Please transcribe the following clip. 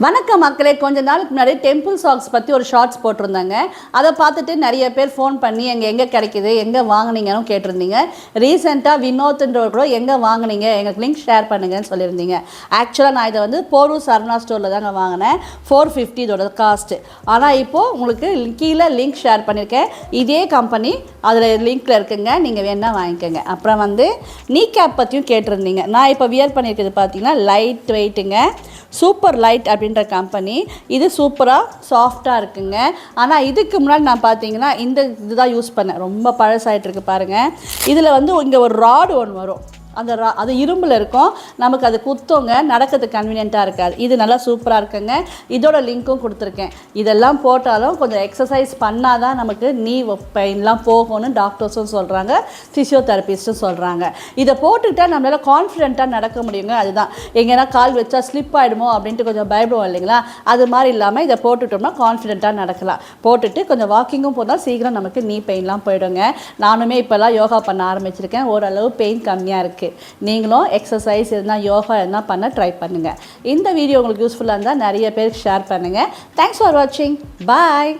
வணக்கம் மக்களே, கொஞ்ச நாளுக்கு முன்னாடி டெம்பிள் சாக்ஸ் பற்றி ஒரு ஷார்ட்ஸ் போட்டிருந்தாங்க. அதை பார்த்துட்டு நிறைய பேர் ஃபோன் பண்ணி எங்கே கிடைக்குது, எங்கே வாங்கினீங்கன்னு கேட்டிருந்தீங்க. ரீசெண்டாக வினோத்ன்றவர் கூட எங்கே வாங்கினீங்க, எங்களுக்கு லிங்க் ஷேர் பண்ணுங்கன்னு சொல்லியிருந்தீங்க. ஆக்சுவலாக நான் இதை வந்து போரூர் சரணா ஸ்டோரில் தாங்க வாங்கினேன். 450 இதோட காஸ்ட்டு. ஆனால் இப்போது உங்களுக்கு கீழே லிங்க் ஷேர் பண்ணியிருக்கேன். இதே கம்பெனி அதில் லிங்க்கில் இருக்குங்க, நீங்கள் வேணால் வாங்கிக்கோங்க. அப்புறம் வந்து நீ கேப் பற்றியும் கேட்டிருந்தீங்க. நான் இப்போ வியர் பண்ணியிருக்கிறது பார்த்தீங்கன்னா லைட் வெயிட்டுங்க, சூப்பர் லைட் அப்படின்ற கம்பெனி. இது சூப்பராக சாஃப்டாக இருக்குங்க. ஆனால் இதுக்கு முன்னாடி நான் பார்த்தீங்கன்னா இந்த இதுதான் யூஸ் பண்ணேன். ரொம்ப பழசாயிட்டு இருக்கு பாருங்கள். இதில் வந்து இங்கே ஒரு ராடு ஒன்று வரும், அது இரும்பில் இருக்கும். நமக்கு அது குத்தோங்க, நடக்கிறதுக்கு கன்வீனியண்ட்டாக இருக்காது. இது நல்லா சூப்பராக இருக்குங்க. இதோட லிங்க்கும் கொடுத்துருக்கேன். இதெல்லாம் போட்டாலும் கொஞ்சம் எக்ஸசைஸ் பண்ணால் தான் நமக்கு நீ பெயின்லாம் போகும்னு டாக்டர்ஸும் சொல்கிறாங்க, ஃபிசியோதெரபிஸ்ட்டும் சொல்கிறாங்க. இதை போட்டுக்கிட்டால் நம்மளால் கான்ஃபிடென்ட்டாக நடக்க முடியுங்க. அதுதான் எங்கேனா கால் வச்சா ஸ்லிப் ஆகிடுமோ அப்படின்ட்டு கொஞ்சம் பயப்படுவோம் இல்லைங்களா, அது மாதிரி இல்லாமல் இதை போட்டுட்டோம்னா கான்ஃபிடென்ட்டாக நடக்கலாம். போட்டுட்டு கொஞ்சம் வாக்கிங்கும் போனால் சீக்கிரம் நமக்கு நீ பெயின்லாம் போயிடுங்க. நானுமே இப்போல்லாம் யோகா பண்ண ஆரம்பிச்சிருக்கேன். ஓரளவு பெயின் கம்மியாக இருக்குது. நீங்களும் எக்ஸசைஸ் எதுனா யோகா எதுனா பண்ண ட்ரை பண்ணுங்கள். இந்த வீடியோ உங்களுக்கு யூஸ்ஃபுல்லாக இருந்தால் நிறைய பேருக்கு ஷேர் பண்ணுங்கள். தேங்க்ஸ் ஃபார் வாட்சிங். பாய்.